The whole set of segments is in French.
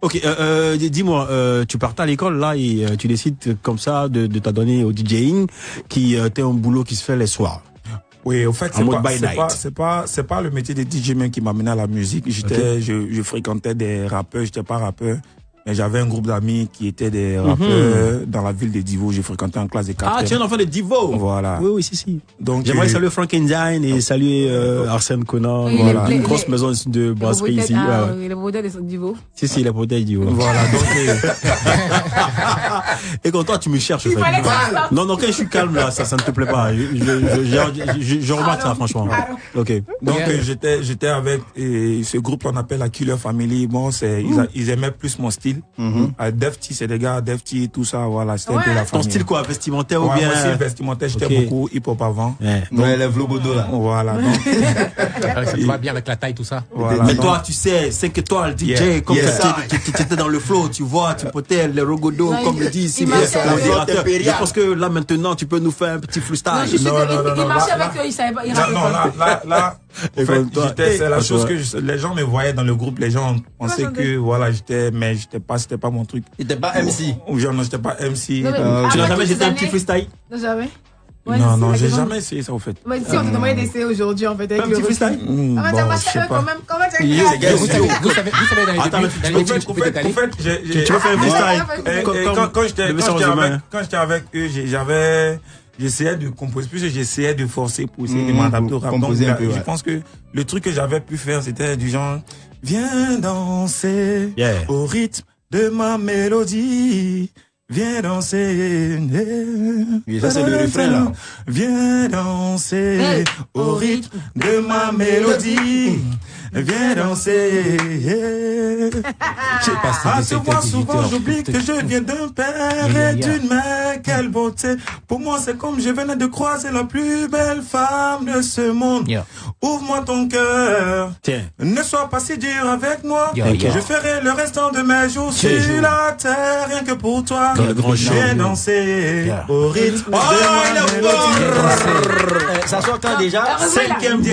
Ok, dis-moi, tu partais à l'école là et tu décides comme ça de t'adonner au DJing, qui était un boulot qui se fait les soirs. Oui, au fait, c'est pas le métier de DJ même qui m'a mené à la musique. Je fréquentais des rappeurs, j'étais pas rappeur. Mais j'avais un groupe d'amis qui étaient des rappeurs dans la ville de Divo. J'ai fréquenté en classe de 4e. Ah, tu es un enfant de Divo. Voilà. Oui, si. Donc, j'aimerais saluer Frankenstein et saluer Arsène Conan. Oui, voilà. Une grosse maison de brasserie ici. Oui, le modèle de Divo. Si, les modèles de Divo. Voilà, donc... Et quand toi, tu me cherches. Non, quand je suis calme là, ça ne te plaît pas. Je remarque ça, franchement. Ok. Donc, j'étais avec ce groupe qu'on appelle la Killer Family. Bon, ils aimaient plus mon style. Defty, c'est des gars, Defty, tout ça, voilà, c'était un peu la famille. Ton style quoi, vestimentaire ou bien? Moi aussi, vestimentaire, j'étais beaucoup hip-hop avant. Donc, les vlobodo là. Voilà. Donc, ça te va bien avec la taille, tout ça. Voilà, mais toi, tu sais, 5 étoiles, DJ, comme tu étais dans le flow, tu vois, tu potais les rogodos, comme le dit ici, je pense que là, maintenant, tu peux nous faire un petit freestyle. Non, il marchait avec eux, il savait pas. Là, en fait, c'est la chose que les gens me voyaient dans le groupe, les gens pensaient que, voilà, mais c'était pas mon truc. T'étais pas MC? Non, j'étais pas MC. Tu n'as jamais essayé un petit freestyle? Non, jamais. Non, j'ai jamais essayé ça, au fait. Mais si, on te demandait d'essayer aujourd'hui, en fait, avec un petit freestyle? Bon, je sais pas. Comment tu Vous savez dans les débuts du groupe Décalé. En fait, tu veux faire un freestyle? Quand j'étais avec eux, j'essayais de composer, plus j'essayais de forcer pour essayer de m'adapter au rap. Donc, je pense que le truc que j'avais pu faire, c'était du genre, viens danser au rythme de ma mélodie. Viens danser. Oui, ça c'est le refrain là. Viens danser au rythme de ma mélodie. Viens danser. À te voir souvent, j'oublie que je viens d'un père et d'une mère. Quelle beauté. Pour moi, c'est comme je venais de croiser la plus belle femme de ce monde. Ouvre-moi ton cœur. Ne sois pas si dur avec moi. Je ferai le restant de mes jours sur la terre, rien que pour toi. Viens danser au rythme de ma mélodie. Ça sort quand déjà? 5e DJ.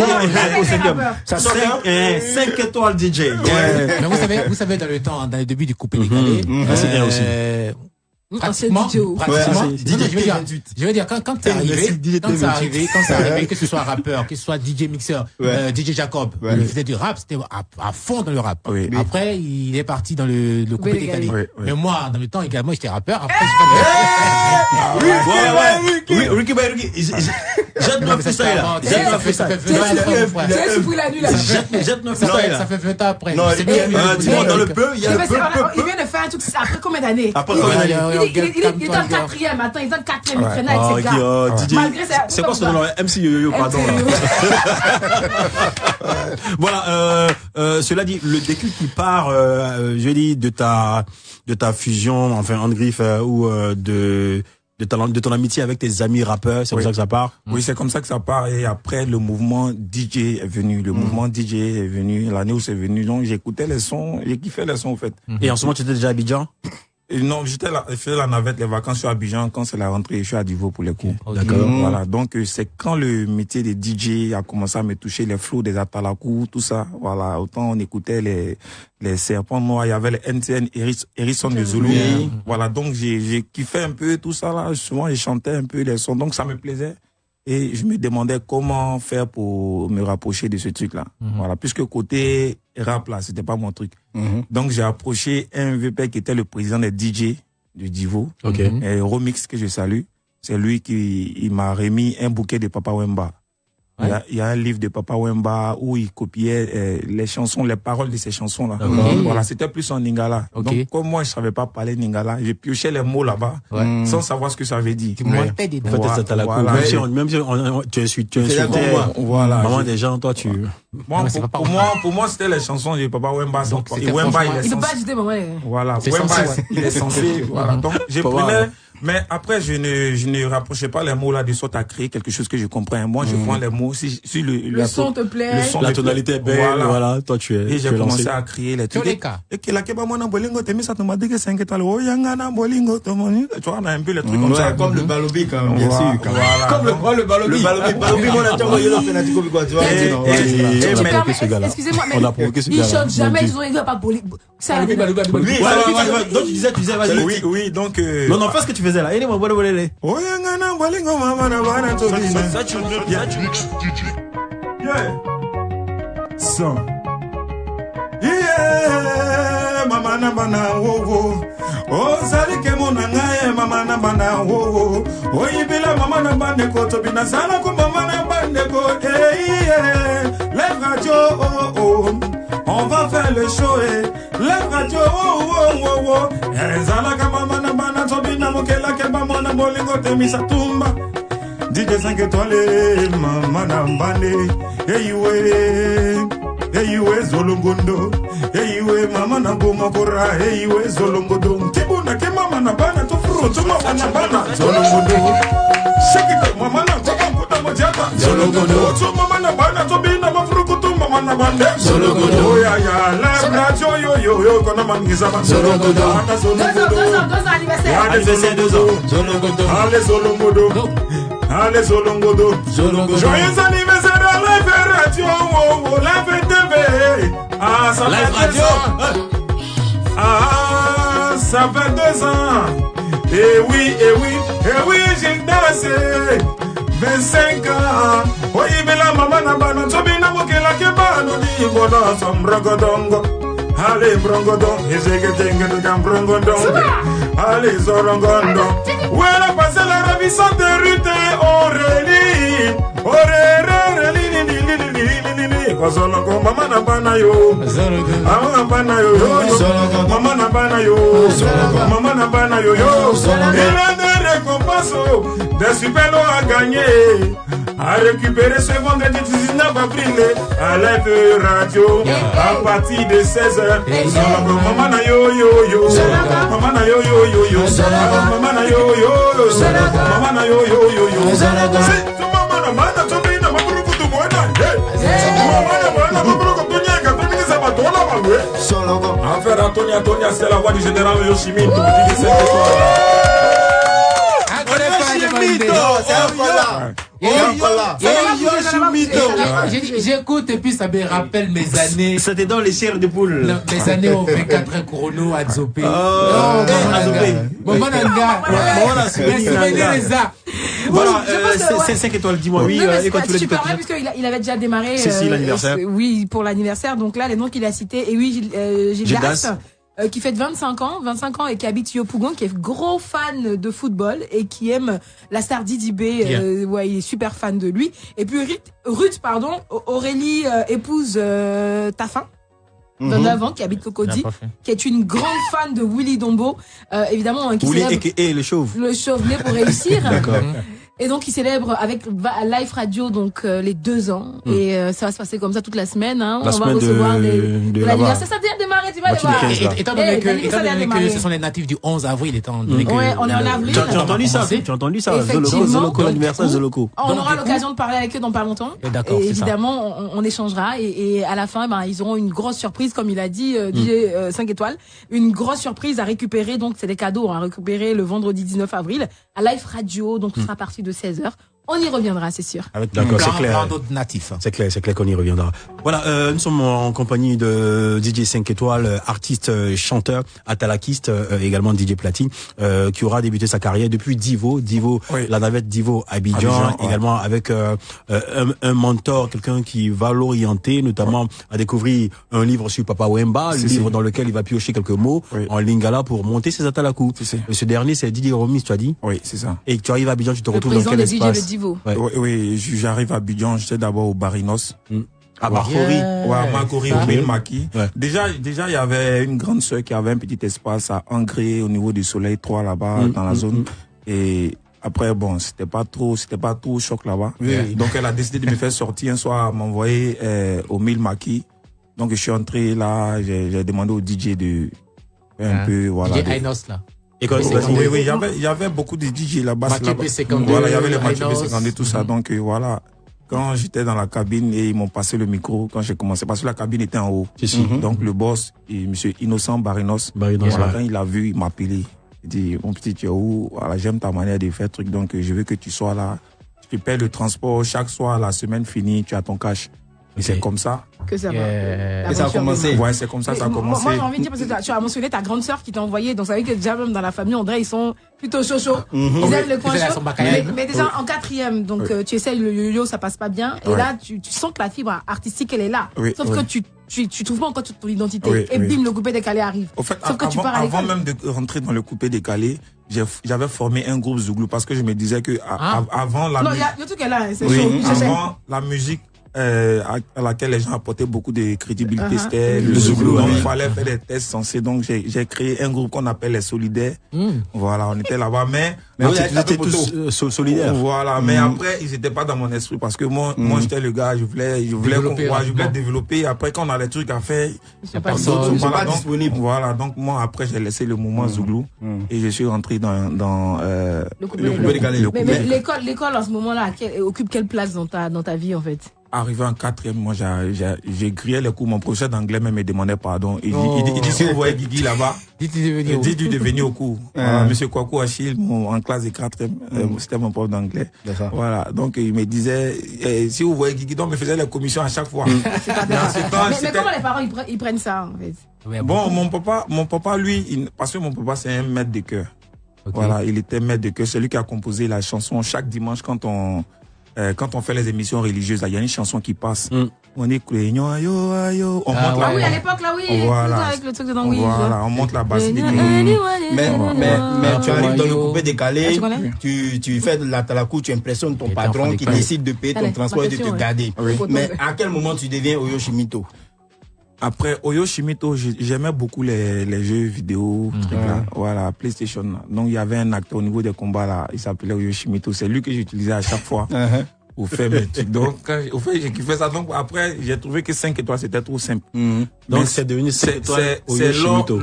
Ça sort quand? 5 étoiles DJ. Mais vous savez, dans le début du coupé décalé, c'est bien aussi. Pratiquement, je veux dire, quand c'est arrivé, que ce soit rappeur, que ce soit DJ mixeur, DJ Jacob, il faisait du rap, c'était à fond dans le rap. Après, il est parti dans le coupé décalé. Mais moi, dans le temps également, j'étais rappeur. Après, Ricky, jette-moi fait ça là. Jette-moi fait ça. Jette-moi fait ça là. Ça fait 20 ans après. Dis-moi, dans le peu, il y a le peu. Il vient de faire un truc après combien d'années? Après combien d'années? Il est dans le 4e, attends, il est dans le 4e, il traînait avec ses gars. Malgré ça. C'est quoi ce nom là? MC Yo-Yo, pardon. Voilà, cela dit, le déclic qui part, je dis, de ta fusion, enfin, en griffe, ou de ton amitié avec tes amis rappeurs, c'est comme ça que ça part? Oui, c'est comme ça que ça part. Et après, le mouvement DJ est venu. Le mouvement DJ est venu, l'année où c'est venu. Donc, j'écoutais les sons, j'ai kiffé les sons, en fait. Et en ce moment, tu étais déjà à Abidjan? Non, je faisais la navette, les vacances, je suis à Abidjan. Quand c'est la rentrée, je suis à Divo pour les cours. D'accord. Voilà. Donc, c'est quand le métier de DJ a commencé à me toucher, les flows des Atalakou, tout ça. Voilà. Autant on écoutait les serpents noirs, il y avait les NTN, Hérisson de Zulu. Voilà. Donc, j'ai kiffé un peu tout ça, là. Souvent, j'ai chanté un peu les sons. Donc, ça me plaisait. Et je me demandais comment faire pour me rapprocher de ce truc-là. Voilà. Puisque côté rap, là, c'était pas mon truc. Donc, j'ai approché un vieux père qui était le président des DJ de Divo. Et Romix, que je salue. C'est lui qui m'a remis un bouquet de Papa Wemba. Il y a un livre de Papa Wemba où il copiait les chansons, les paroles de ces chansons-là. Voilà, c'était plus en Lingala. Donc, comme moi, je savais pas parler Lingala, j'ai pioché les mots là-bas, sans savoir ce que ça veut dire. Tu montais des dents. Même si tu insultais maman des gens, toi, tu... Pour moi, c'était les chansons de Papa Wemba. Et Wemba, il est censé... Voilà, Wemba, il est censé... Voilà, donc, Mais après, je ne rapprochais pas les mots là de sorte à créer quelque chose que je comprends. Moi, je prends les mots, si le son te plaît. La tonalité est belle, voilà, toi tu es. Et j'ai commencé à créer les trucs. Et que la keba mona bolingo, t'es mis ça, tu m'as dit que 5 étoiles. Oh, yangana bolingo, tu vois, on a un peu les trucs comme ça. Comme le balobi, quand même, bien sûr. Comme le balobi. Le balobi, mon attends, il a fait la tico, quoi, tu vois. Excusez-moi, mais on a provoqué ce il gars-là. chante jamais, il va pas bolingo. Donc tu disais, vas-y. Oui, donc. Non, fais ce que tu faisais là. Oh, yangana bolingo, maman, nabana, tobina. Ça, tu veux bien. Yeah. So. Yeah, mama nabana wo. Oh, zali ke monanga mama nabana wo. Oh, ibila mama nabane ko tobina sala ko mama nabane ko. Eh, les radios oh. On va faire le show les radios oh. Zala ka mama nabana tobina mokela ke mama na bolingo temisa tumba. DJ 5 étoiles, mama nambane, Eyiwe Zolongondo, Eyiwe mama naboma kora, Eyiwe Zolongondo, Kibuna ke mama nabana to fruit, mama nabana Zolongondo, Shake mama nabana kuta mojata, Zolongondo, to mama nabana to bina mafrukutu mama nabande, Zolongondo, ya la radio yo kona mangizama, Zolongondo, ata Zolongondo, anniversaire 2 ans, Zolongondo, allez Zolongondo. Allez Zolongodo, joyeux anniversaire à Live Radio, Live TV. Ah, ça Live fait 2 ans. Ah, ça fait 2 ans. Eh oui, j'ai dansé. 25 ans. Oui, mais la maman n'a pas n'a mokela kebano di bono som brogodongo. Allez brongodon, et j'ai que tengue de gam brongodon. Allez zorongondo. Où elle a passé la ravissante Ruth Aurélie. Zolongo, mama na bana yo. Mama bana yo. Mama na bana yo. Mama na bana yo. Il a des récompenses, des super lots à gagner. À récupérer ce vendredi 19 avril à Live Radio à partir de 16h. Zolongo, mama na yo. Mama na yo. Mama na yo. Mama na yo. Mana to be na maburu kutu mwana. Mana affaire Antonia, c'est la voix du général Yoshimi. J'écoute et puis ça me rappelle mes années. C'était dans les chairs de poule. Mes années au 24 chrono à Zopé. Voilà, c'est 5 étoiles, dis-moi. Oui, tu parlais puisqu'il avait déjà démarré. C'est l'anniversaire. Oui, pour l'anniversaire. Donc là, les noms qu'il a cités. Et oui, Gildas. Qui fait 25 ans et qui habite Yopougon, qui est gros fan de football et qui aime la star Didi B. Ouais, il est super fan de lui. Et puis Ruth, Aurélie épouse Tafin. De 9 ans, qui habite Cocody, qui est une grande fan de Willy Dombo, évidemment, qui Willy et le chauve. Le chauve né pour réussir. D'accord. Et donc, il célèbre avec Live Radio donc les 2 ans. Et ça va se passer comme ça toute la semaine. Hein. On va recevoir de l'anniversaire. Ça vient de démarrer, tu vas voir. Étant donné que ce sont les natifs du 11 avril, étant donné que... Ouais, on est en avril. Tu as entendu ça Zoloko, l'anniversaire de Zoloko. On aura l'occasion de parler avec eux dans pas longtemps. D'accord, et évidemment, on échangera. Et à la fin, ils auront une grosse surprise, comme il a dit, DJ 5 étoiles. Une grosse surprise à récupérer. Donc, c'est des cadeaux à récupérer le vendredi 19 avril à Live Radio. Donc, ce sera à partir de 16h. On y reviendra, c'est sûr. D'accord, c'est clair. D'autres natifs. C'est clair qu'on y reviendra. Voilà, nous sommes en compagnie de DJ 5 étoiles, artiste, chanteur, atalakiste, également DJ Platine, qui aura débuté sa carrière depuis Divo, la navette Divo Abidjan, également avec un mentor, quelqu'un qui va l'orienter, notamment à découvrir un livre sur Papa Wemba, livre dans lequel il va piocher quelques mots en lingala pour monter ses atalakou. Ce dernier, c'est Didier Romis, tu as dit? Oui, c'est ça. Et tu arrives à Abidjan, tu te retrouves dans quel espace? Ouais. Oui, j'arrive à Abidjan, j'étais d'abord au Barinos. À Makori. Ouais, à Makori, au Maki. Ouais. Déjà, il y avait une grande sœur qui avait un petit espace à Angré au niveau du Soleil 3 là-bas, dans la zone. Et après, bon, c'était pas trop choc là-bas. Donc, elle a décidé de me faire sortir un soir, m'envoyer au Mille Maki. Donc, je suis entré là, j'ai demandé au DJ de un peu, voilà. DJ Ainos là. Oui, il y avait beaucoup de DJ là-bas. Voilà, il y avait les Mathieu B52, tout ça. Donc voilà. Quand j'étais dans la cabine et ils m'ont passé le micro, quand j'ai commencé, parce que la cabine était en haut. Donc le boss, monsieur Innocent Barinos, voilà, quand il a vu, il m'a appelé. Il dit, mon petit, tu es où? Voilà, j'aime ta manière de faire truc, donc je veux que tu sois là. Tu payes le transport, chaque soir, la semaine finie, tu as ton cash. Et c'est comme ça que ça va. Et ça a commencé. Ouais, c'est comme ça ça a commencé. Moi, j'ai envie de dire, parce que tu as mentionné ta grande sœur qui t'a envoyé, donc ça veut dire que déjà, même dans la famille, André, ils sont plutôt chauds. Ils aiment le coin chaud. Mais déjà, en 4e, donc tu essayes le yo-yo, ça passe pas bien. Et là, tu sens que la fibre artistique, elle est là. Sauf que tu trouves pas encore ton identité. Et bim, le coupé décalé arrive. Au fait, avant même de rentrer dans le coupé décalé, j'avais formé un groupe Zouglou parce que je me disais que avant la musique. Non, il y a tout qu'elle a, c'est chaud. Avant la musique, à laquelle les gens apportaient beaucoup de crédibilité, c'était le Zouglou. Donc il fallait faire des tests sensés. Donc j'ai créé un groupe qu'on appelle les Solidaires. Voilà, on était là-bas, mais vous étiez tous solidaires. Voilà, mais après ils n'étaient pas dans mon esprit parce que moi j'étais le gars, je voulais développer. Après quand on a des trucs à faire, personne pas disponible. Voilà, donc moi après j'ai laissé le mouvement Zouglou et je suis rentré dans le coupé décalé. Mais l'école en ce moment-là occupe quelle place dans ta vie en fait? Arrivé en 4e, moi, j'ai grillé les cours. Mon professeur d'anglais même me demandait pardon. Il dit, si vous voyez Guigui là-bas, dites-lui de venir au cours. Voilà, Monsieur Kwaku Achille, en classe de 4e, c'était mon prof d'anglais. Voilà. Donc, il me disait, si vous voyez Guigui, donc, il me faisait les commissions à chaque fois. Mais comment les parents, ils prennent ça, en fait? Bon, mon papa, lui, parce que mon papa, c'est un maître de chœur. Voilà, il était maître de chœur. C'est lui qui a composé la chanson chaque dimanche quand on fait les émissions religieuses, il y a une chanson qui passe. On est on monte ah oui, à l'époque, là, oui. Voilà. Avec le truc dedans, oui. Voilà, on monte la basse. Mais tu arrives dans le coupé décalé, tu fais de la talakou, tu impressionnes ton patron qui décide de payer ton transport et de te garder. Mais à quel moment tu deviens Oyo Shimito? Après Oyo Shimito, j'aimais beaucoup les jeux vidéo, là, voilà, PlayStation. Donc il y avait un acteur au niveau des combats là, il s'appelait Oyo Shimito. C'est lui que j'utilisais à chaque fois pour faire mes trucs. Donc j'ai kiffé ça. Donc après j'ai trouvé que 5 étoiles c'était trop simple. Donc c'est devenu 5 étoiles Oyo Shimito.